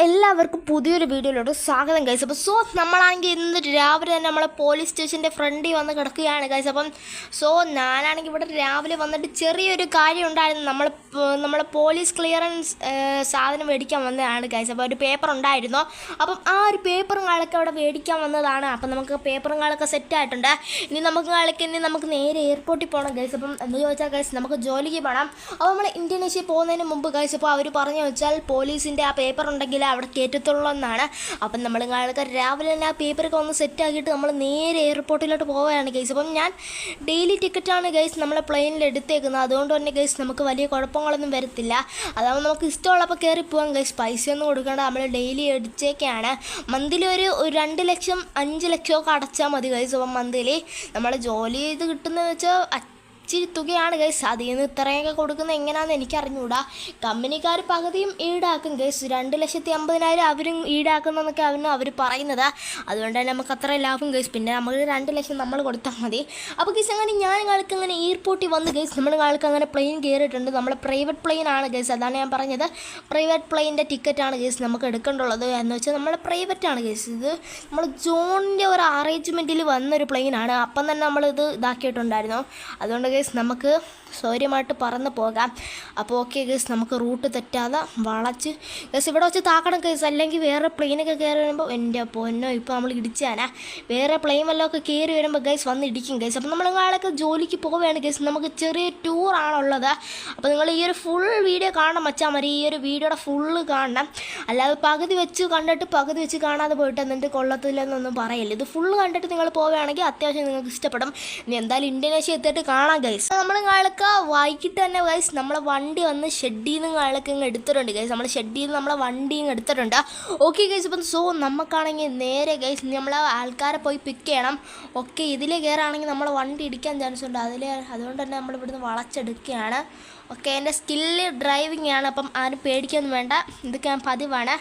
എല്ലാവർക്കും പുതിയൊരു വീഡിയോയിലോട്ട് സ്വാഗതം ഗൈസ്. അപ്പോൾ നമ്മളാണെങ്കിൽ ഇന്ന് രാവിലെ തന്നെ നമ്മളെ പോലീസ് സ്റ്റേഷൻ്റെ ഫ്രണ്ടിൽ വന്ന് കിടക്കുകയാണ് ഗൈസ്. അപ്പം ഞാനാണെങ്കിൽ ഇവിടെ രാവിലെ വന്നിട്ട് ചെറിയൊരു കാര്യം ഉണ്ടായിരുന്നു. നമ്മളെ പോലീസ് ക്ലിയറൻസ് സാധനം മേടിക്കാൻ വന്നതാണ് ഗൈസ്. അപ്പോൾ ഒരു പേപ്പർ ഉണ്ടായിരുന്നു. അപ്പം ആ ഒരു പേപ്പറും കാലൊക്കെ അവിടെ മേടിക്കാൻ വന്നതാണ്. അപ്പം നമുക്ക് പേപ്പറും കാലൊക്കെ സെറ്റായിട്ടുണ്ട്. ഇനി നമുക്ക് നേരെ എയർപോർട്ടിൽ പോകണം ഗൈസ്. അപ്പം എന്ന് ചോദിച്ചാൽ ഗൈസ് നമുക്ക് ജോലിക്ക് പോകണം. അപ്പോൾ നമ്മൾ ഇന്തോനേഷ്യ പോകുന്നതിന് മുമ്പ് ഗൈസ് അപ്പോൾ അവർ പറഞ്ഞു വെച്ചാൽ പോലീസിൻ്റെ ആ പേപ്പർ ഉണ്ടെങ്കിൽ അവിടെ കയറ്റത്തുള്ളൂ എന്നാണ്. അപ്പം നമ്മൾ ആൾക്കാർ രാവിലെ തന്നെ ആ പേപ്പറൊക്കെ ഒന്ന് സെറ്റാക്കിയിട്ട് നമ്മൾ നേരെ എയർപോർട്ടിലോട്ട് പോവുകയാണ് ഗൈസ്. അപ്പം ഞാൻ ഡെയിലി ടിക്കറ്റാണ് ഗൈസ് നമ്മളെ പ്ലെയിനിൽ എടുത്തേക്കുന്നത്. അതുകൊണ്ട് തന്നെ ഗൈസ് നമുക്ക് വലിയ കുഴപ്പങ്ങളൊന്നും വരത്തില്ല. അതാവുമ്പോൾ നമുക്ക് ഇഷ്ടമുള്ളപ്പോൾ കയറി പോകാം ഗൈസ്. പൈസയൊന്നും കൊടുക്കേണ്ട, നമ്മൾ ഡെയിലി അടിച്ചേക്കാണ്. മന്ത്ലി ഒരു 2 ലക്ഷം 5 ലക്ഷമൊക്കെ അടച്ചാൽ മതി ഗൈസ്. അപ്പം മന്ത്ലി നമ്മൾ ജോലി ചെയ്ത് കിട്ടുന്നതെന്ന് വെച്ചാൽ ഇച്ചിരി തുകയാണ് ഗൈസ്. അതിൽ നിന്ന് ഇത്രയൊക്കെ കൊടുക്കുന്നത് എങ്ങനെയാണെന്ന് എനിക്ക് അറിഞ്ഞുകൂടാ. കമ്പനിക്കാർ പകുതിയും ഈടാക്കും ഗൈസ്. 2,50,000 അവരും ഈടാക്കുന്നതെന്നൊക്കെ അവർ പറയുന്നത്. അതുകൊണ്ട് തന്നെ നമുക്ക് അത്ര ലാഭം ഗൈസ്. പിന്നെ നമ്മൾ 2 ലക്ഷം നമ്മൾ കൊടുത്താൽ മതി. അപ്പോൾ ഗൈസ് അങ്ങനെ ഞാനുങ്ങൾക്ക് അങ്ങനെ എയർപോർട്ടിൽ വന്ന് ഗൈസ് നമ്മൾക്ക് അങ്ങനെ പ്ലെയിൻ കയറിയിട്ടുണ്ട്. നമ്മൾ പ്രൈവറ്റ് പ്ലെയിൻ ആണ് ഗൈസ്. അതാണ് ഞാൻ പറഞ്ഞത്. പ്രൈവറ്റ് പ്ലെയിനിൻ്റെ ടിക്കറ്റാണ് ഗൈസ് നമുക്ക് എടുക്കേണ്ടുള്ളത്. എന്ന് വെച്ചാൽ നമ്മൾ പ്രൈവറ്റാണ് ഗൈസ്. ഇത് നമ്മൾ ജോണിൻ്റെ ഒരു അറേഞ്ച്മെൻറ്റിൽ വന്നൊരു പ്ലെയിനാണ്. അപ്പം തന്നെ നമ്മളിത് ഇതാക്കിയിട്ടുണ്ടായിരുന്നു. അതുകൊണ്ട് ഗൈസ് നമുക്ക് സൗകര്യമായിട്ട് പറന്ന് പോകാം. അപ്പോൾ ഓക്കെ ഗൈസ് നമുക്ക് റൂട്ട് തെറ്റാതെ വളച്ച് ഗൈസ് ഇവിടെ വെച്ച് താക്കണം ഗൈസ്. അല്ലെങ്കിൽ വേറെ പ്ലെയിനൊക്കെ കയറി വരുമ്പോൾ എൻ്റെ പൊന്നോ ഇപ്പോൾ നമ്മൾ ഇടിച്ചാനാ. വേറെ പ്ലെയിൻ വല്ലതൊക്കെ കയറി വരുമ്പോൾ ഗൈസ് വന്ന് ഇടിക്കും ഗൈസ്. അപ്പോൾ നമ്മൾ നിങ്ങളൊക്കെ ജോലിക്ക് പോവുകയാണ് ഗൈസ്. നമുക്ക് ചെറിയ ടൂറാണുള്ളത്. അപ്പോൾ നിങ്ങൾ ഈ ഒരു ഫുൾ വീഡിയോ കാണണം മച്ചാൽ മതി. ഈ ഒരു വീഡിയോയുടെ ഫുള്ള് കാണണം. അല്ലാതെ പകുതി വെച്ച് കണ്ടിട്ട് പകുതി വെച്ച് കാണാതെ പോയിട്ട് എന്നിട്ട് കൊള്ളത്തില്ലെന്നൊന്നും പറയില്ല. ഇത് ഫുള്ള് കണ്ടിട്ട് നിങ്ങൾ പോവുകയാണെങ്കിൽ അത്യാവശ്യം നിങ്ങൾക്ക് ഇഷ്ടപ്പെടും. ഇനി എന്തായാലും ഇന്തോനേഷ്യ എത്തിയിട്ട് കാണാം ഗൈസ്. നമ്മൾ നിങ്ങൾക്ക് വൈകിട്ട് തന്നെ ഗൈസ് നമ്മളെ വണ്ടി വന്ന് ഷെഡിൽ നിന്ന് കാലൊക്കെ ഇങ്ങ് എടുത്തിട്ടുണ്ട് ഗൈസ്. നമ്മൾ ഷെഡിൽ നിന്ന് നമ്മളെ വണ്ടി ഇങ്ങ് എടുത്തിട്ടുണ്ട്. Okay guys. അപ്പം നമുക്കാണെങ്കിൽ നേരെ ഗൈസ് നമ്മളെ ആൾക്കാരെ പോയി പിക്ക് ചെയ്യണം. ഓക്കെ ഇതിലേ കയറുകയാണെങ്കിൽ നമ്മളെ വണ്ടി ഇടിക്കാൻ ചാൻസ് ഉണ്ട്. അതുകൊണ്ട് തന്നെ നമ്മൾ ഇവിടുന്ന് വളച്ചെടുക്കുകയാണ്. ഓക്കെ എൻ്റെ സ്കില്ല് ഡ്രൈവിംഗ് ആണ്. അപ്പം ആരും പേടിക്കൊന്നും വേണ്ട. ഇതൊക്കെ ഞാൻ പതിവാണ്.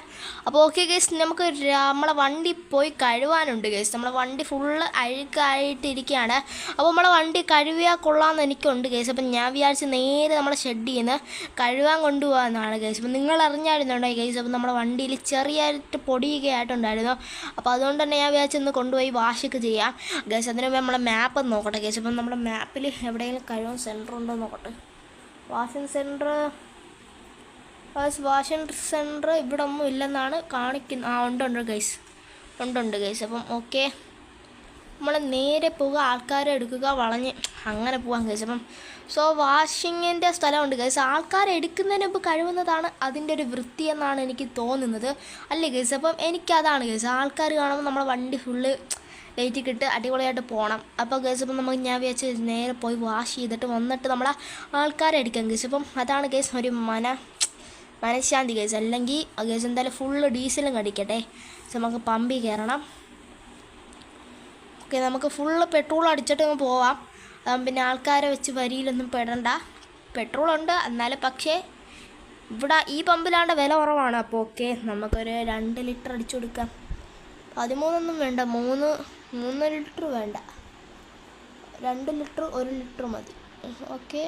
അപ്പോൾ ഓക്കെ ഗൈസ് നമുക്ക് നമ്മളെ വണ്ടി പോയി കഴുകാനുണ്ട് ഗൈസ്. നമ്മളെ വണ്ടി ഫുള്ള് അഴുക്കായിട്ടിരിക്കുകയാണ്. അപ്പോൾ നമ്മളെ വണ്ടി കഴുകിയാൽ കൊള്ളാമെന്ന് എനിക്കുണ്ട് ഗൈസ്. അപ്പം ഞാൻ വിചാരിച്ച് നേരെ നമ്മളെ ഷെഡിൽ നിന്ന് കഴുകാൻ കൊണ്ടുപോകാമെന്നാണ് ഗൈസ്. അപ്പം നിങ്ങൾ അറിഞ്ഞായിരുന്നുണ്ടോ ഗൈസ്. അപ്പം നമ്മുടെ വണ്ടിയിൽ ചെറിയായിട്ട് പൊടിയൊക്കെ ആയിട്ടുണ്ടായിരുന്നു. അപ്പോൾ അതുകൊണ്ട് തന്നെ ഞാൻ വിചാരിച്ചൊന്ന് കൊണ്ടുപോയി വാഷൊക്കെ ചെയ്യാം ഗൈസ്. അതിന് നമ്മളെ മാപ്പ് നോക്കട്ടെ ഗൈസ്. അപ്പം നമ്മുടെ മാപ്പിൽ എവിടെയെങ്കിലും കഴുകാൻ സെൻറ്റർ ഉണ്ടോ നോക്കട്ടെ. വാഷിംഗ് സെൻറ്റർ ഇവിടെ ഒന്നും ഇല്ലെന്നാണ് കാണിക്കുന്നത്. ഉണ്ട് ഗൈസ്. ഉണ്ട് ഗൈസ്. അപ്പം ഓക്കെ നമ്മൾ നേരെ പോവുക, ആൾക്കാരെ എടുക്കുക, വളഞ്ഞ് അങ്ങനെ പോകാം ഗൈസ്. അപ്പം വാഷിങ്ങിൻ്റെ സ്ഥലമുണ്ട് ഗൈസ്. ആൾക്കാരെ എടുക്കുന്നതിന് മുമ്പ് കഴിവുന്നതാണ് അതിൻ്റെ ഒരു വൃത്തി എന്നാണ് എനിക്ക് തോന്നുന്നത്. അല്ലേ ഗൈസ്. അപ്പം എനിക്കതാണ് ഗൈസ്. ആൾക്കാർ കാണുമ്പോൾ നമ്മളെ വണ്ടി ഫുള്ള് ലൈറ്റൊക്കെ ഇട്ട് അടിപൊളിയായിട്ട് പോകണം. അപ്പോൾ ഗൈസ് അപ്പം ഞാൻ വിചാരിച്ച് നേരെ പോയി വാഷ് ചെയ്തിട്ട് വന്നിട്ട് നമ്മളെ ആൾക്കാരെ എടുക്കാം ഗൈസ്. അപ്പം അതാണ് ഗൈസ് ഒരു മനഃശാന്തി ഗൈസ്. അല്ലെങ്കിൽ ഗൈസ് എന്തായാലും ഫുള്ള് ഡീസലും കടിക്കട്ടെ. നമുക്ക് പമ്പിൽ കയറണം. ഓക്കെ നമുക്ക് ഫുള്ള് പെട്രോൾ അടിച്ചിട്ട് പോവാം. പിന്നെ ആൾക്കാരെ വെച്ച് വരിയിലൊന്നും പെടണ്ട. പെട്രോളുണ്ട് എന്നാലും, പക്ഷേ ഇവിടെ ഈ പമ്പിലാണ്ട് വില കുറവാണ്. അപ്പോൾ ഓക്കെ നമുക്കൊരു 2 ലിറ്റർ അടിച്ചു കൊടുക്കാം. 13 വേണ്ട, 3 ലിറ്റർ വേണ്ട, 2 ലിറ്റർ 1 ലിറ്റർ മതി. Okay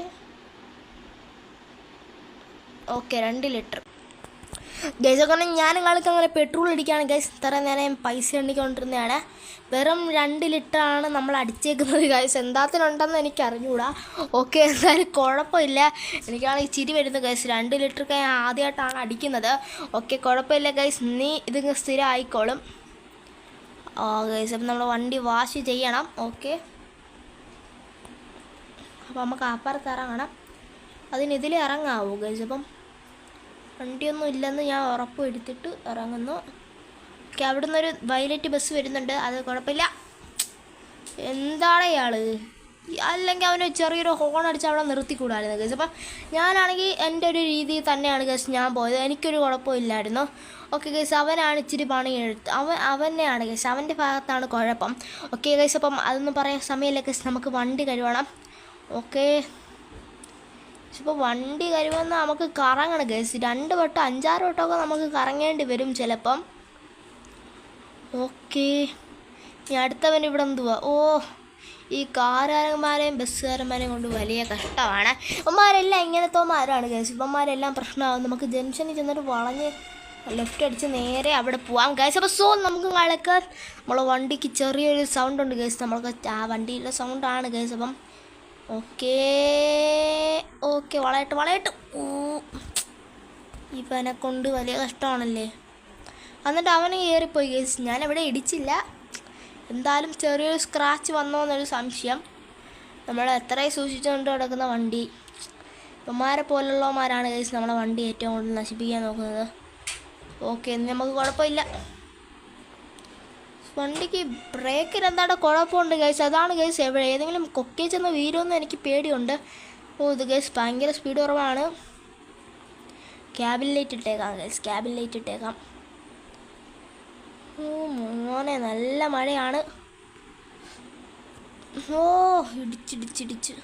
2 litre guys. കാരണം ഞാൻ നിങ്ങൾക്ക് അങ്ങനെ പെട്രോൾ അടിക്കുകയാണ് ഗൈസ്. ഇത്ര നേരം പൈസ എണ്ണിക്കൊണ്ടിരുന്നതാണ്. വെറും 2 ലിറ്ററാണ് നമ്മൾ അടിച്ചേക്കുന്നത് ഗൈസ്. എന്താത്തിനുണ്ടെന്ന് എനിക്ക് അറിഞ്ഞുകൂടാ. ഓക്കെ എന്തായാലും കുഴപ്പമില്ല. എനിക്കാണെങ്കിൽ ചിരി വരുന്നു ഗൈസ്. 2 ലിറ്ററൊക്കെ ഞാൻ ആദ്യമായിട്ടാണ് അടിക്കുന്നത്. ഓക്കെ കുഴപ്പമില്ല ഗൈസ്. നീ ഇത് സ്ഥിരം ആയിക്കോളും. ഗൈസ് അപ്പം നമ്മൾ വണ്ടി വാഷ് ചെയ്യണം. ഓക്കെ അപ്പോൾ നമുക്ക് അപ്പുറത്ത് ഇറങ്ങണം. ഇതിൽ ഇറങ്ങാവൂ ഗൈസ്. അപ്പം വണ്ടിയൊന്നും ഇല്ലെന്ന് ഞാൻ ഉറപ്പ് എടുത്തിട്ട് ഇറങ്ങുന്നു. ഓക്കെ അവിടെ നിന്നൊരു വയലറ്റ് ബസ് വരുന്നുണ്ട്. അത് കുഴപ്പമില്ല. എന്താണ് ഇയാൾ? അല്ലെങ്കിൽ അവന് ചെറിയൊരു ഹോൺ അടിച്ച് അവിടെ നിർത്തിക്കൂടായിരുന്നു ഗൈസ്. അപ്പം ഞാനാണെങ്കിൽ എൻ്റെ ഒരു രീതിയിൽ തന്നെയാണ് ഗൈസ് ഞാൻ പോയത്. എനിക്കൊരു കുഴപ്പമില്ലായിരുന്നു. ഓക്കെ ഗൈസ് അവനാണ് ഇച്ചിരി പണി എടുത്ത് അവനെയാണ് ഗൈസ്. അവൻ്റെ ഭാഗത്താണ് കുഴപ്പം. ഓക്കെ ഗൈസ് അപ്പം അതൊന്നും പറയാൻ സമയമില്ല ഗൈസ്. നമുക്ക് വണ്ടി കഴുകണം. ഓക്കെ ഇപ്പോൾ വണ്ടി കഴുകുന്ന നമുക്ക് കറങ്ങണം ഗൈസ്. 2 വട്ടം 5-6 വട്ടമൊക്കെ നമുക്ക് കറങ്ങേണ്ടി വരും ചിലപ്പം. ഓക്കെ ഇനി അടുത്തവൻ ഇവിടെ എന്തുവാ? ഈ കാറുകാരന്മാരെയും ബസ്സുകാരന്മാരെയും കൊണ്ട് വലിയ കഷ്ടമാണ്. ഇവന്മാരെല്ലാം ഇങ്ങനത്തെമാരാണ് ഗൈസ്. ഇവന്മാരെല്ലാം പ്രശ്നമാകും. നമുക്ക് ജംഗ്ഷനിൽ ചെന്നിട്ട് വളഞ്ഞ് ലെഫ്റ്റ് അടിച്ച് നേരെ അവിടെ പോവാം ഗൈസ്. അപ്പോൾ സോ നമുക്ക് കളിക്കാൻ നമ്മളെ വണ്ടിക്ക് ചെറിയൊരു സൗണ്ട് ഉണ്ട് ഗൈസ്. നമ്മൾക്ക് ആ വണ്ടിയുടെ സൗണ്ടാണ് ഗൈസ്. അപ്പം ഓക്കേ ഓക്കെ വളയട്ട് ഇവനെ കൊണ്ട് വലിയ കഷ്ടമാണല്ലേ. എന്നിട്ട് അവന് കയറിപ്പോയി ഗൈസ്. ഞാനിവിടെ ഇടിച്ചില്ല, എന്തായാലും ചെറിയൊരു സ്ക്രാച്ച് വന്നോ എന്നൊരു സംശയം. നമ്മൾ എത്രയും സൂക്ഷിച്ചുകൊണ്ട് കിടക്കുന്ന വണ്ടി, ഇവന്മാരെ പോലുള്ളവന്മാരാണ് ഗൈസ് നമ്മളെ വണ്ടി ഏറ്റവും കൂടുതൽ നശിപ്പിക്കാൻ നോക്കുന്നത്. ഓക്കെ, ഇന്ന് നമുക്ക് കുഴപ്പമില്ല. വണ്ടിക്ക് ബ്രേക്കിന് എന്താണ്ട് കുഴപ്പമുണ്ട് ഗൈസ്. അതാണ് ഗൈസ് ഏതെങ്കിലും കൊക്കെ ചെന്ന് വീഴുമെന്ന് എനിക്ക് പേടിയുണ്ട്. ഇത് ഗൈസ് ഭയങ്കര സ്പീഡ് കുറവാണ്. ക്യാബിൻ ലൈറ്റ് ഇട്ടേക്കാം ഗൈസ്, ക്യാബിൻ ലൈറ്റ് ഇട്ടേക്കാം. മോനെ നല്ല മഴയാണ്. ഇടിച്ചിടിച്ചിടിച്ച്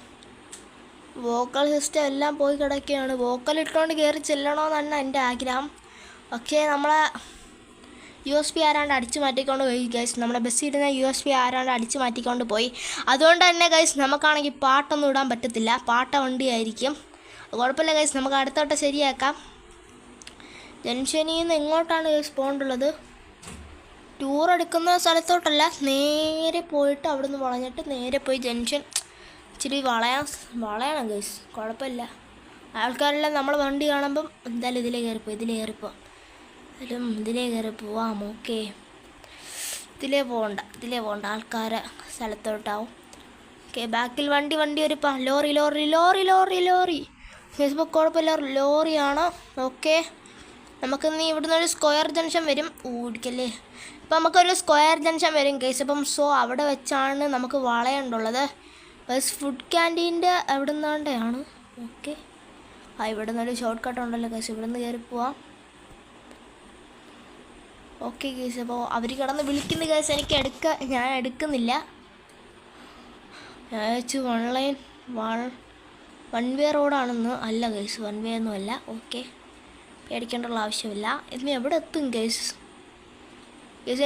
വോക്കൽ സിസ്റ്റം എല്ലാം പോയി കിടക്കുകയാണ്. വോക്കൽ ഇട്ടുകൊണ്ട് കയറി ചെല്ലണമെന്നാണ് എൻ്റെ ആഗ്രഹം. പക്ഷേ നമ്മളെ USB ആരാണ്ട് അടിച്ചു മാറ്റിക്കൊണ്ട് പോയി ഗൈസ്. നമ്മുടെ ബസ്സിലിരുന്ന USB ആരാണ്ട് അടിച്ചു മാറ്റിക്കൊണ്ട് പോയി. അതുകൊണ്ട് തന്നെ ഗൈസ് നമുക്കാണെങ്കിൽ പാട്ടൊന്നും ഇടാൻ പറ്റത്തില്ല, പാട്ട വണ്ടിയായിരിക്കും. കുഴപ്പമില്ല ഗൈസ്, നമുക്ക് അടുത്തോട്ട് ശരിയാക്കാം. ജംഗ്ഷനിൽ നിന്ന് എങ്ങോട്ടാണ് ഗൈസ് പോകേണ്ടുള്ളത്? ടൂർ എടുക്കുന്ന സ്ഥലത്തോട്ടല്ല, നേരെ പോയിട്ട് അവിടെ നിന്ന് വളഞ്ഞിട്ട് നേരെ പോയി ജംഗ്ഷൻ ഇച്ചിരി വളയണം ഗൈസ്. കുഴപ്പമില്ല, ആൾക്കാരെല്ലാം നമ്മൾ വണ്ടി കാണുമ്പം എന്തായാലും ഇതിലേ കയറിപ്പോ ഇതിലേ കയറി പോവാം. ഓക്കെ, ഇതിലേ പോകണ്ട ആൾക്കാരെ സ്ഥലത്തോട്ടാവും. ഓക്കെ, ബാക്കിൽ വണ്ടി ഒരു ലോറി ഫേസ്ബുക്ക് കുഴപ്പമില്ല, ലോറിയാണ്. ഓക്കെ, നമുക്കിന്ന് ഇവിടുന്ന് ഒരു സ്ക്വയർ ജംഗ്ഷൻ വരും. ഓടിക്കല്ലേ, ഇപ്പം നമുക്കൊരു സ്ക്വയർ ജംഗ്ഷൻ വരും കേസ്. അപ്പം സോ അവിടെ വെച്ചാണ് നമുക്ക് വളയുണ്ടുള്ളത്. ബസ് ഫുഡ് ക്യാൻറ്റീൻ്റെ അവിടെ നിന്നാണ്ടാണ്. ഓക്കെ, ഇവിടെ നിന്നൊരു ഷോർട്ട് കട്ട് ഉണ്ടല്ലോ കേസ്, ഇവിടെ നിന്ന് കയറി പോവാം. ഓക്കെ കേസ്, അപ്പോൾ അവർ കിടന്ന് വിളിക്കുന്ന കേസ് ഞാൻ എടുക്കുന്നില്ല. ഞാൻ വെച്ച് വൺ വേ റോഡാണെന്ന്. അല്ല കേസ്, വൺ വേ ഒന്നും അല്ല. ഓക്കെ, പേടിക്കേണ്ടുള്ള ആവശ്യമില്ല. ഇന്ന് എവിടെ എത്തും കേസ്?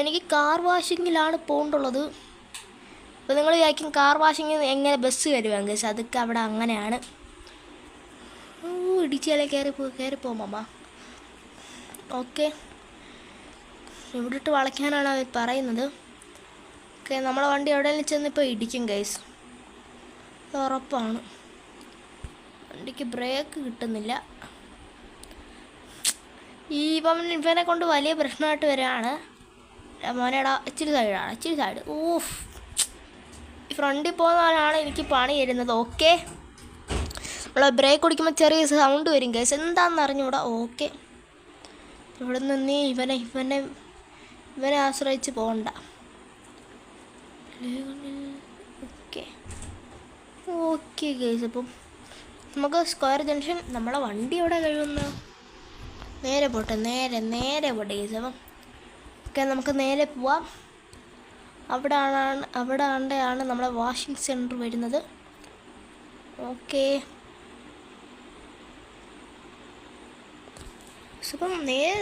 എനിക്ക് കാർ വാഷിങ്ങിലാണ് പോകേണ്ടുള്ളത്. അപ്പോൾ നിങ്ങൾ വിചാരിക്കും കാർ വാഷിങ് എങ്ങനെ ബസ് വരുവാൻ കേസ്? അതൊക്കെ അവിടെ അങ്ങനെയാണ്. ഇടിച്ചാലേ കയറിപ്പോ മാമ. ഓക്കെ, ഇവിടെ ഇട്ട് വളയ്ക്കാനാണ് അവർ പറയുന്നത്. ഓക്കെ, നമ്മളെ വണ്ടി എവിടെയെങ്കിലും ചെന്നിപ്പോൾ ഇടിക്കും ഗൈസ്, ഉറപ്പാണ്. വണ്ടിക്ക് ബ്രേക്ക് കിട്ടുന്നില്ല. ഇവനെ കൊണ്ട് വലിയ പ്രശ്നമായിട്ട് വരികയാണ്. മോനേടാ ഇച്ചിരി സൈഡ്. ഓഫ്, ഫ്രണ്ടിൽ പോകുന്നവരാണ് എനിക്ക് പണി തരുന്നത്. ഓക്കെ, നമ്മൾ ബ്രേക്ക് കുടിക്കുമ്പോൾ ചെറിയ സൗണ്ട് വരും ഗൈസ്, എന്താണെന്ന് അറിഞ്ഞൂടാ. ഓക്കെ, ഇവിടെ നിന്ന് ഇവനെ ആശ്രയിച്ച് പോകണ്ട. ഓക്കെ ഗൈസ്, അപ്പം നമുക്ക് സ്ക്വയർ ജംഗ്ഷൻ നമ്മളെ വണ്ടി എവിടെ കഴിയുന്നു? നേരെ പോട്ടെ ഗൈസ്. അപ്പം ഓക്കെ, നമുക്ക് നേരെ പോവാം. അവിടെയാണ് നമ്മളെ വാഷിംഗ് സെൻറ്റർ വരുന്നത്. ഓക്കെ, അപ്പം നേരെ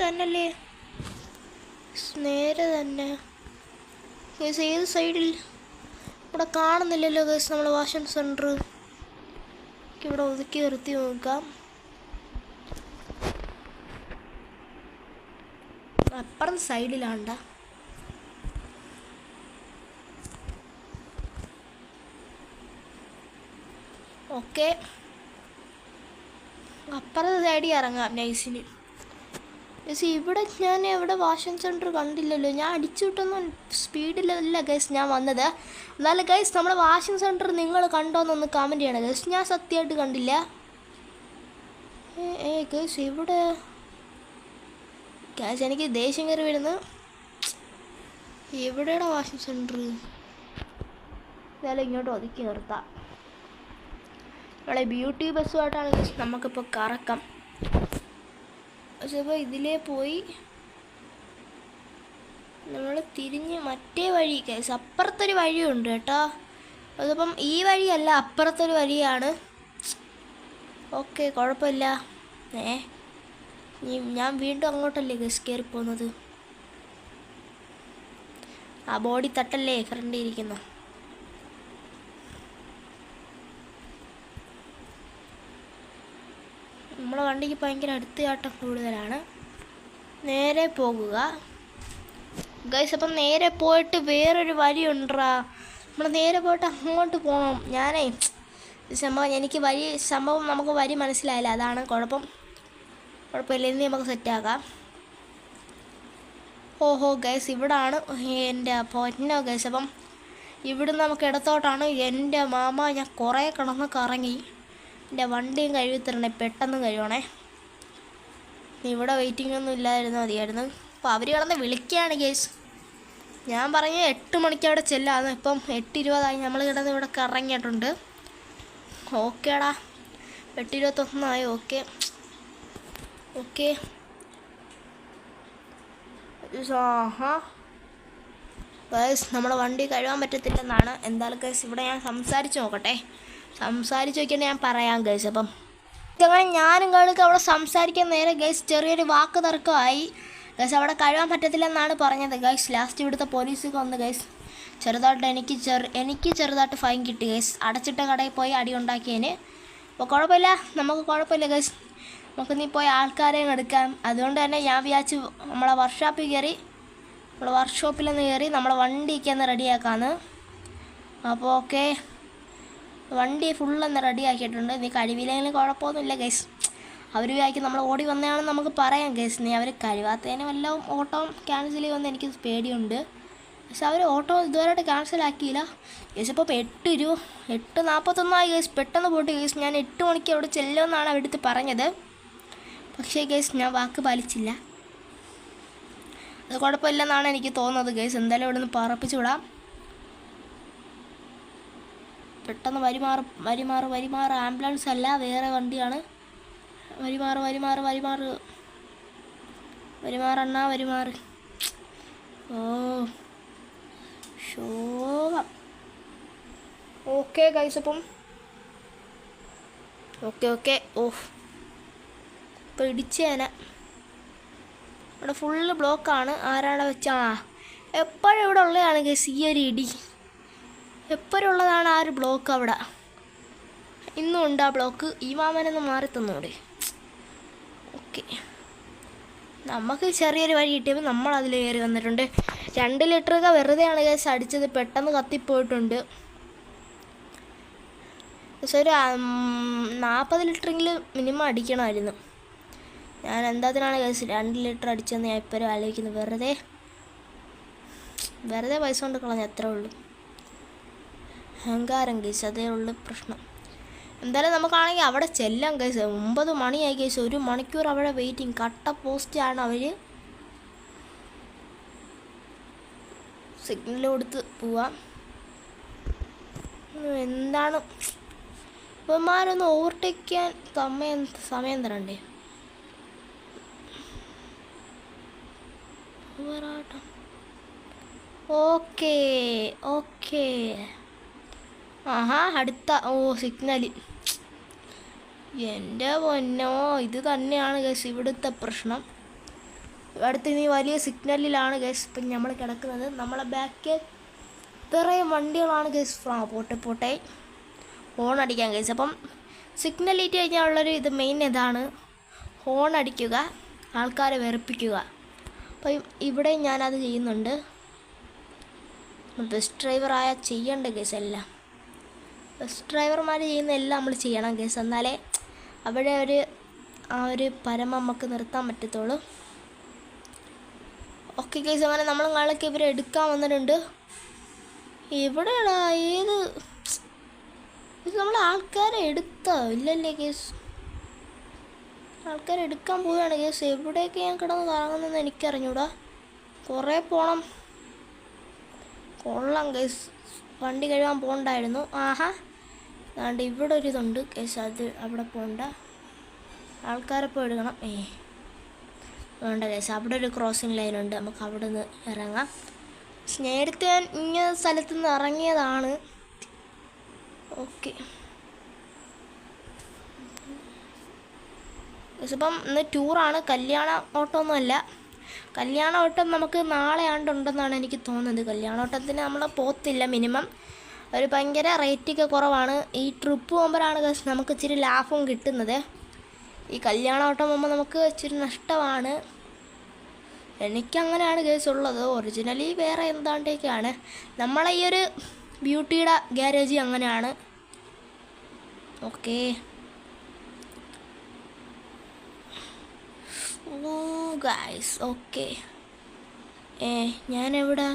തന്നെ ഗൈസ്. ഏത് സൈഡിൽ? ഇവിടെ കാണുന്നില്ലല്ലോ ഗൈസ് നമ്മളെ വാഷിംഗ് സെൻറ്റർ. ഇവിടെ ഒതുക്കി നിർത്തി നോക്കാം. അപ്പുറം സൈഡിലാണ്ട. ഓക്കെ, അപ്പുറത്തെ സൈഡിൽ ഇറങ്ങാം നൈസിന്. ഇവിടെ ഞാൻ എവിടെ വാഷിംഗ് സെൻറ്റർ കണ്ടില്ലല്ലോ. ഞാൻ അടിച്ചു വിട്ടൊന്നും സ്പീഡിലല്ല ഗൈസ് ഞാൻ വന്നത്. എന്നാലും ഗൈസ് നമ്മളെ വാഷിംഗ് സെൻറ്റർ നിങ്ങൾ കണ്ടോന്നൊന്ന് കമൻറ്റ് ചെയ്യണം ഗൈസ്. ഞാൻ സത്യമായിട്ട് കണ്ടില്ല. ഗൈസ് ഇവിടെ ഗൈസ് എനിക്ക് ദേഷ്യം കയറി വരുന്നു. എവിടെയാണ് വാഷിംഗ് സെൻറ്റർ? എന്നാലും ഇങ്ങോട്ട് ഒതുക്കി നിർത്താം. നമ്മളെ ബ്യൂട്ടി ബസ്സുമായിട്ടാണ് ഗൈസ് നമുക്കിപ്പോൾ കറക്കം. പക്ഷേ ഇപ്പോൾ ഇതിലേ പോയി നമ്മൾ തിരിഞ്ഞ് മറ്റേ വഴി കേസ്, അപ്പുറത്തൊരു വഴിയുണ്ട് കേട്ടോ. അതിപ്പം ഈ വഴിയല്ല, അപ്പുറത്തൊരു വഴിയാണ്. ഓക്കെ, കുഴപ്പമില്ല. ഞാൻ വീണ്ടും അങ്ങോട്ടല്ലേ കേസ് കയറി പോകുന്നത്. ആ ബോഡി തട്ടല്ലേ ഫ്രണ്ടിൽ ഇരിക്കുന്നു. നമ്മളെ വണ്ടിക്ക് ഭയങ്കര അടുത്ത് ചാട്ടം കൂടുതലാണ്. നേരെ പോകുക ഗൈസ്. അപ്പം നേരെ പോയിട്ട് വേറൊരു വഴി ഉണ്ടറാ, നമ്മൾ നേരെ പോയിട്ട് അങ്ങോട്ട് പോകണം. ഞാനേ സംഭവം നമുക്ക് വഴി മനസ്സിലായില്ല, അതാണ് കുഴപ്പമില്ല. ഇനി നമുക്ക് സെറ്റാക്കാം. ഓഹോ ഗൈസ്, ഇവിടാണ് എൻ്റെ പൊന്നോ ഗൈസ്. അപ്പം ഇവിടുന്ന് നമുക്ക് ഇടത്തോട്ടാണ്. എൻ്റെ മാമ, ഞാൻ കുറേ കിടന്ന് കറങ്ങി. എൻ്റെ വണ്ടിയും കഴുകി തരണേ, പെട്ടെന്ന് കഴിയണേ. ഇവിടെ വെയിറ്റിംഗ് ഒന്നും ഇല്ലാതിരുന്നാൽ മതിയായിരുന്നു. അപ്പോൾ അവർ കിടന്ന് വിളിക്കുകയാണ് ഗൈസ്. ഞാൻ പറഞ്ഞു 8 മണിക്ക് അവിടെ ചെല്ലാമെന്ന്. ഇപ്പം 8:20 നമ്മൾ കിടന്ന് ഇവിടെ കറങ്ങിയിട്ടുണ്ട്. ഓക്കേടാ, 8:21 ഓക്കെ. ഗൈസ്, നമ്മളെ വണ്ടി കഴുകാൻ പറ്റത്തില്ലെന്നാണ്. എന്തായാലും ഗൈസ് ഇവിടെ ഞാൻ സംസാരിച്ച് നോക്കട്ടെ. നോക്കിയിട്ട് ഞാൻ പറയാം ഗൈസ്. അപ്പം ഇതങ്ങനെ ഞാനും കേൾക്ക് അവിടെ സംസാരിക്കാൻ നേരെ ഗൈസ് ചെറിയൊരു വാക്ക് തർക്കമായി. ഗൈസ് അവിടെ കഴുകാൻ പറ്റത്തില്ലെന്നാണ് പറഞ്ഞത് ഗൈസ്. ലാസ്റ്റ് ഇവിടുത്തെ പോലീസൊക്കെ വന്ന് ഗൈസ് ചെറുതായിട്ട് എനിക്ക് ചെറുതായിട്ട് ഫൈൻ കിട്ടി ഗൈസ്. അടച്ചിട്ട കടയിൽ പോയി അടി ഉണ്ടാക്കിയതിന്. അപ്പോൾ കുഴപ്പമില്ല ഗൈസ്, നമുക്ക് നീ പോയി ആൾക്കാരെയും എടുക്കാം. അതുകൊണ്ട് തന്നെ ഞാൻ വിചാരിച്ചു നമ്മളെ വർക്ക്ഷോപ്പിലൊന്ന് കയറി നമ്മളെ വണ്ടിയൊക്കെ ഒന്ന് റെഡിയാക്കാമെന്ന്. അപ്പോൾ ഓക്കെ, വണ്ടി ഫുള്ളൊന്ന് റെഡിയാക്കിയിട്ടുണ്ട്. നീ കഴിവില്ലെങ്കിലും കുഴപ്പമൊന്നുമില്ല ഗൈസ്. അവർ വിചാരിക്കും നമ്മൾ ഓടി വന്നതാണെന്ന് നമുക്ക് പറയാം ഗൈസ്. നീ അവർ കഴിവാത്തതിന് വല്ലതും ഓട്ടോ ക്യാൻസൽ ചെയ്യുമെന്ന് എനിക്ക് പേടിയുണ്ട്. പക്ഷെ അവർ ഓട്ടോ ഇതുവരെയായിട്ട് ക്യാൻസലാക്കിയില്ല ഗൈസ്. ഇപ്പോൾ 8:41 ഗൈസ്. പെട്ടെന്ന് പോയിട്ട് ഗൈസ്, ഞാൻ 8 മണിക്ക് അവിടെ ചെല്ലുമെന്നാണ് അവിടുത്തെ പറഞ്ഞത്. പക്ഷേ ഗൈസ് ഞാൻ വാക്ക് പാലിച്ചില്ല. അത് കുഴപ്പമില്ലെന്നാണ് എനിക്ക് തോന്നുന്നത് ഗൈസ്. എന്തായാലും ഇവിടെ നിന്ന് പറപ്പിച്ച് വിടാം. പെട്ടെന്ന് വരിമാറ്. ആംബുലൻസ് അല്ല, വേറെ വണ്ടിയാണ്. വരിമാറ്. ഓ ശോഭം. ഓക്കെ ഗൈസ്, അപ്പം ഓക്കെ. ഇപ്പോൾ ഇടിച്ചേന ഇവിടെ ഫുള്ള് ബ്ലോക്കാണ്. ആരാണ് വെച്ചാ എപ്പോഴും ഇവിടെ ഉള്ളതാണ് ഗൈസ് ഈ ഒരു ഇടി. എപ്പോഴും ഉള്ളതാണ് ആ ഒരു ബ്ലോക്ക് അവിടെ. ഇന്നും ഉണ്ട് ആ ബ്ലോക്ക്. ഈ മാമനൊന്ന് മാറി തന്നൂടെ. ഓക്കെ, നമുക്ക് ചെറിയൊരു വഴി കിട്ടിയപ്പോൾ നമ്മൾ അതിൽ കയറി വന്നിട്ടുണ്ട്. 2 ലിറ്ററൊക്കെ വെറുതെയാണ് ഗൈസ് അടിച്ചത്, പെട്ടെന്ന് കത്തിപ്പോയിട്ടുണ്ട്. പക്ഷെ ഒരു 40 ലിറ്ററെങ്കിലും മിനിമം അടിക്കണമായിരുന്നു. ഞാൻ എന്താത്തിനാണ് ഗൈസ് 2 ലിറ്റർ അടിച്ചതെന്ന് ഞാൻ ഇപ്പോഴും ആലോചിക്കുന്നത്. വെറുതെ പൈസ കൊണ്ട് കളഞ്ഞ അത്രേ ഉള്ളൂ. അഹങ്കാരം ഗൈസ്, അതേ ഉള്ളു പ്രശ്നം. എന്തായാലും നമുക്കാണെങ്കിൽ അവിടെ ചെല്ലാം ഗൈസ്. 9 മണിയായി ഗൈസ്. 1 മണിക്കൂർ അവിടെ വെയിറ്റിംഗ്. കട്ട പോസ്റ്റാണ് അവർ. സിഗ്നൽ കൊടുത്ത് പോവാം. എന്താണ് ഇവന്മാരൊന്ന് ഓവർടേക്ക് ചെയ്യാൻ സമയം തരണ്ടേ? ഓക്കെ. അടുത്ത സിഗ്നൽ. എൻ്റെ പൊന്നോ, ഇത് തന്നെയാണ് ഗൈസ് ഇവിടുത്തെ പ്രശ്നം. അടുത്ത് ഇനി വലിയ സിഗ്നലിലാണ് ഗൈസ് ഇപ്പം നമ്മൾ കിടക്കുന്നത്. നമ്മളെ ബാക്ക് ഇത്രയും വണ്ടികളാണ് ഗൈസ്. പോട്ടെ ഹോൺ അടിക്കാൻ ഗൈസ്. അപ്പം സിഗ്നൽ ഇട്ട് കഴിഞ്ഞാലുള്ളൊരു ഇത് മെയിൻ ഇതാണ്, ഹോൺ അടിക്കുക, ആൾക്കാരെ വെറുപ്പിക്കുക. അപ്പം ഇവിടെ ഞാനത് ചെയ്യുന്നുണ്ട്. ബസ് ഡ്രൈവറായ ചെയ്യേണ്ട ഗൈസ് എല്ലാം. ബസ് ഡ്രൈവർമാർ ചെയ്യുന്ന എല്ലാം നമ്മൾ ചെയ്യണം ഗൈസ്. എന്നാലേ അവിടെ ആ ഒരു പരമ നമുക്ക് നിർത്താൻ പറ്റത്തുള്ളൂ. ഓക്കെ ഗൈസ്, അങ്ങനെ നമ്മൾ നാളേക്ക് ഇവരെ എടുക്കാൻ വന്നിട്ടുണ്ട്. എവിടെയാടാ ഇത് നമ്മൾ ആൾക്കാരെ എടുത്തോ? ഇല്ലല്ലേ ഗൈസ്, ആൾക്കാരെ എടുക്കാൻ പോവുകയാണ് ഗൈസ്. എവിടെയൊക്കെ ഞാൻ കിടന്ന് കറങ്ങുന്നതെന്ന് എനിക്കറിഞ്ഞൂടാ. കുറേ പോകണം. കൊള്ളാം ഗൈസ്, വണ്ടി കഴുകാൻ പോകണ്ടായിരുന്നു. അതുകൊണ്ട് ഇവിടെ ഒരു ഇതുണ്ട് ഗൈസ്, അത് അവിടെ പോകണ്ട. ആൾക്കാരെ പോയി എടുക്കണം. വേണ്ട ഗൈസ്, അവിടെ ഒരു ക്രോസിങ് ലൈനുണ്ട്, നമുക്ക് അവിടെ നിന്ന് ഇറങ്ങാം. നേരത്തെ ഞാൻ ഇങ്ങനെ സ്ഥലത്തു നിന്ന് ഇറങ്ങിയതാണ്. ഓക്കെ ഗൈസ്, ഇപ്പം ഇന്ന് ടൂറാണ്, കല്യാണ ഓട്ടമൊന്നുമല്ല. കല്യാണ ഓട്ടം നമുക്ക് നാളെ ആണ്ടുണ്ടെന്നാണ് എനിക്ക് തോന്നുന്നത്. കല്യാണ ഓട്ടത്തിന് നമ്മൾ പോത്തില്ല. മിനിമം ഒരു ഭയങ്കര റേറ്റൊക്കെ കുറവാണ്. ഈ ട്രിപ്പ് പോകുമ്പോഴാണ് ഗൈസ് നമുക്ക് ഇച്ചിരി ലാഭം കിട്ടുന്നത്. ഈ കല്യാണ ഓട്ടം പോകുമ്പോൾ നമുക്ക് ഇച്ചിരി നഷ്ടമാണ്. എനിക്കങ്ങനെയാണ് കേസ് ഉള്ളത്. ഒറിജിനലി വേറെ എന്താണ്ടൊക്കെയാണ്. നമ്മളെ ഈ ഒരു ബ്യൂട്ടിയുടെ ഗ്യാരേജ് അങ്ങനെയാണ്. ഓക്കെ, ഓ ഗൈസ്, ഓക്കെ. ഞാനെവിടെ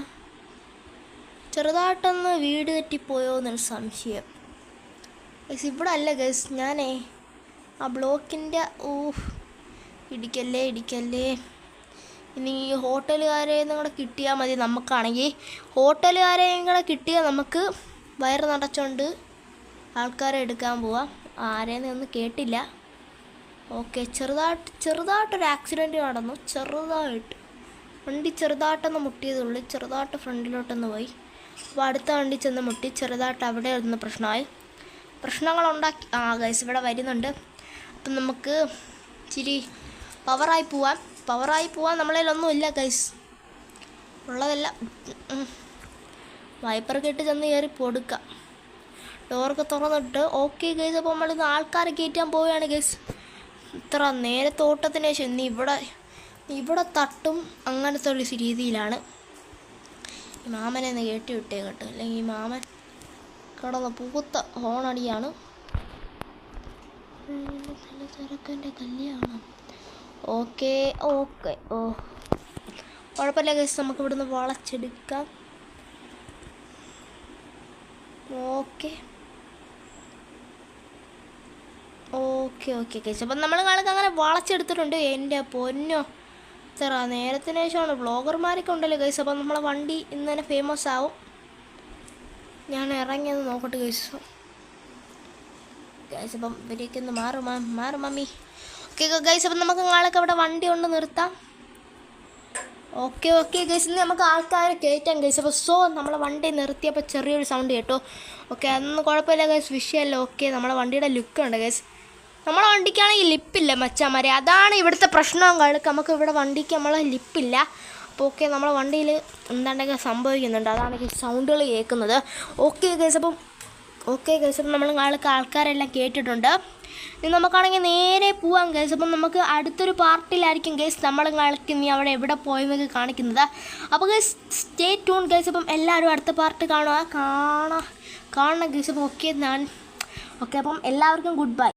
ചെറുതായിട്ടൊന്ന് വീട് തെറ്റിപ്പോയോ എന്നൊരു സംശയം ഗൈസ്. ഇവിടെ അല്ല ഗൈസ്, ഞാനേ ആ ബ്ലോക്കിൻ്റെ ഇടിക്കല്ലേ. ഇനി ഈ ഹോട്ടലുകാരെയും കൂടെ കിട്ടിയാൽ മതി. നമുക്കാണെങ്കിൽ ഹോട്ടലുകാരെയും കൂടെ കിട്ടിയാൽ നമുക്ക് വയറ് നടച്ചുകൊണ്ട് ആൾക്കാരെ എടുക്കാൻ പോവാം. ആരെയും ഒന്നും കേട്ടില്ല. ഓക്കെ, ചെറുതായിട്ടൊരു ആക്സിഡൻറ്റ് നടന്നു. വണ്ടി ചെറുതായിട്ടൊന്ന് മുട്ടിയതുള്ളൂ. ചെറുതായിട്ട് ഫ്രണ്ടിലോട്ടൊന്ന് പോയി. അപ്പോൾ അടുത്ത വണ്ടി ചെന്ന് മുട്ടി. ചെറുതായിട്ട് അവിടെ ഒന്ന് പ്രശ്നങ്ങളുണ്ടാക്കി. ഗൈസ് ഇവിടെ വരുന്നുണ്ട്. അപ്പം നമുക്ക് ഇച്ചിരി പവറായി പോവാൻ നമ്മളതിലൊന്നും ഇല്ല ഗൈസ്. ഉള്ളതല്ല വൈപ്പറൊക്കെ ഇട്ട് ചെന്ന് കയറി പൊടുക്കാം. ഡോറൊക്കെ തുറന്നിട്ട് ഓക്കെ ഗൈസ്. അപ്പോൾ നമ്മളിന്ന് ആൾക്കാരെ കയറ്റാൻ പോവുകയാണ് ഗൈസ്. ഇത്ര നേരത്തെ ഓട്ടത്തിന് ശേഷം ഇന്ന് ഇവിടെ തട്ടും അങ്ങനത്തെ ഒരു രീതിയിലാണ്. ഈ മാമനെ ഒന്ന് കയറ്റി വിട്ടേ കേട്ടോ, അല്ലെങ്കിൽ ഈ മാമൻ കിടന്ന് പൂത്ത ഹോണടിയാണ്. ചെറുക്കൻ്റെ കല്യാണം. ഓക്കെ, കുഴപ്പമില്ല ഗൈസ്, നമുക്ക് ഇവിടുന്ന് വളച്ചെടുക്കാം. Okay guys. അപ്പം നമ്മൾ കാലത്ത് അങ്ങനെ വളച്ചെടുത്തിട്ടുണ്ട്. എൻ്റെ പൊന്നോ, ഇത്ര നേരത്തിന് ശേഷമാണ്. വ്ളോഗർമാരൊക്കെ ഉണ്ടല്ലോ ഗൈസ്. അപ്പം നമ്മളെ വണ്ടി ഇന്ന് തന്നെ ഫേമസ് ആവും. ഞാൻ ഇറങ്ങിയത് നോക്കട്ടെ ഗൈസ്. അപ്പം ഇവരെയൊക്കെ ഒന്ന് മാറും മമ്മി. ഓക്കെ ഗൈസ്, അപ്പം നമുക്ക് നാളൊക്കെ അവിടെ വണ്ടി കൊണ്ട് നിർത്താം. ഓക്കെ ഗൈസ്, ഇന്ന് നമുക്ക് ആൾക്കാരെ കയറ്റാം ഗൈസ്. അപ്പോൾ നമ്മളെ വണ്ടി നിർത്തിയപ്പോൾ ചെറിയൊരു സൗണ്ട് കേട്ടോ. ഓക്കെ, അതൊന്നും കുഴപ്പമില്ല ഗൈസ്, വിഷയമല്ല. ഓക്കെ, നമ്മളെ വണ്ടിയുടെ ലുക്ക് ഉണ്ട് ഗൈസ്. നമ്മളെ വണ്ടിക്കാണെങ്കിൽ ലിപ്പില്ല മച്ചാമാരെ, അതാണ് ഇവിടുത്തെ പ്രശ്നം. നമുക്ക് ഇവിടെ വണ്ടിക്ക് നമ്മളെ ലിപ്പില്ല. അപ്പോൾ ഓക്കെ, നമ്മളെ വണ്ടിയിൽ എന്താണ്ടൊക്കെ സംഭവിക്കുന്നുണ്ട്, അതാണ് സൗണ്ടുകൾ കേൾക്കുന്നത്. ഓക്കെ ഗൈസ്, അപ്പം നമ്മൾ ആൾക്കാരെല്ലാം കേട്ടിട്ടുണ്ട്. ഇനി നമുക്കാണെങ്കിൽ നേരെ പോവാം ഗൈസ്. അപ്പം നമുക്ക് അടുത്തൊരു പാർട്ടിലായിരിക്കും ഗൈസ് നമ്മൾ ഇനി അവിടെ എവിടെ പോയെന്നൊക്കെ കാണിക്കുന്നത്. അപ്പോൾ ഗൈസ് സ്റ്റേ ട്യൂൺ ഗൈസ്. അപ്പം എല്ലാവരും അടുത്ത പാർട്ട് കാണണം ഗൈസ്. അപ്പം ഓക്കെ അപ്പം എല്ലാവർക്കും ഗുഡ് ബൈ.